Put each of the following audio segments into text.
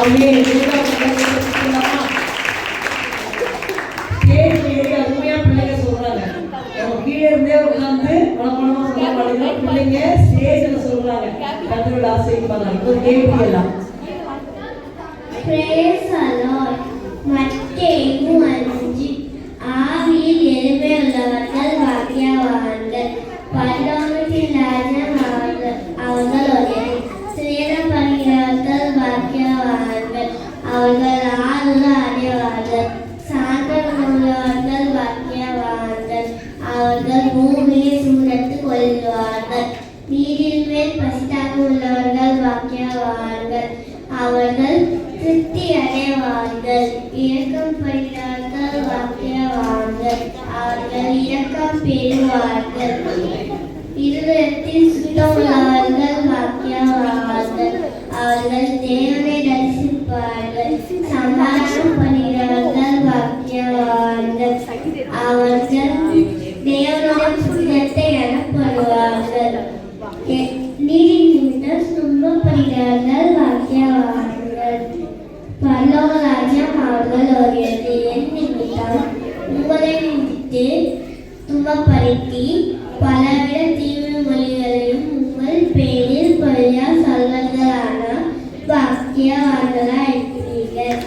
அருமையா பிள்ளைங்க சொல்றாங்க. கீழே இருந்தே உட்கார்ந்து பணமா சொல்ல மாட்டேங்க, பிள்ளைங்க ஸ்டேஜ்ல சொல்றாங்க. கர்த்தரோட ஆசீர்வாதம். இப்போ கேட்கலாம். Praise the Lord. மத்தேயு 5 ஆவியில் எளிமையுள்ளவர்கள் பாக்கியவான்கள், பரலோகத்தின் ராஜ்யம் அவர்களுடையது. சிநேகப்படுகிறவர்கள் பாக்கியவான்கள், அவர்கள் ஆறுதல் அடைவார்கள். சாந்தமுள்ளவர்கள் பாக்கியவான்கள், அவர்கள் பூமியை சூழ்ந்து கொள்வார்கள். நீரின் மேல் பசிதாக உள்ளவர்கள் பாக்கியவான்கள், அவர்கள் திருப்தி அடைவார்கள். இரக்கம் படுகிறவர்கள் பாக்கியவான்கள், அவர்கள் இரக்கம் பெறுவார்கள். இருதயத்தில் சுத்தமுள்ளவர்கள் பாக்கியவான்கள், அவர்கள் தேவனை தரிசிப்பார்கள். சமாதானம் பண்ணுகிறவர்கள் பாக்கியவான்கள், அவர்கள் தேவனுடைய புனிதத்தை எனப்படுவார்கள். நீதி நிமித்தம் துன்பப்படுகிறவர்கள் பாக்கியவான்கள், பரலோக ராஜ்யம் அவர்களுடையது. என் நிமித்தம் உங்களை நிமித்து துன்பப்படுத்தி பலவித தீமை மொழிகளையும் உங்கள் பேரில் பழியா சொல்வர்களான பாக்கியவான்களாய் இருக்கிறீர்கள்.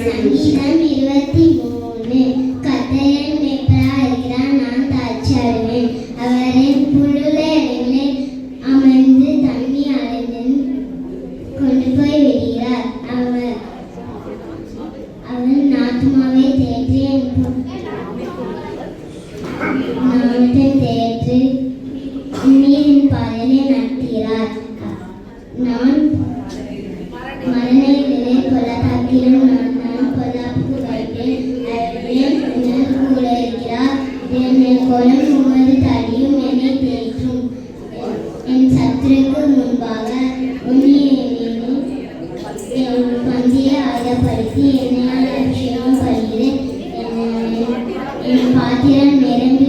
சங்கீதம் 23. கர்த்தர் மேய்ப்பராய் இருக்கிறார், நான் தாழ்ச்சி அடைவேன். அவரை புல்லுள்ள அமர்ந்து தண்ணி அடைந்து கொண்டு போய் விடுகிறார். அவர் ஆத்துமாவை தேற்றி நாமத்தை தேற்றி நீரின் பாதையை நடத்துகிறார். நான் மரணங்களை கொல்லத்தாக்கிலும் நான் கொல்லாப்புக்கு வைப்பேன். கூட இருக்கிறார். என் கோலம் உமது தடியும் என்னை தேற்றும். என் சத்துருக்கு முன்பாக என் பந்தியை ஆயப்படுத்தி என்னையால் அபிஷேகம் பண்ணுகிறேன். என் பாத்திரம் நிரம்பி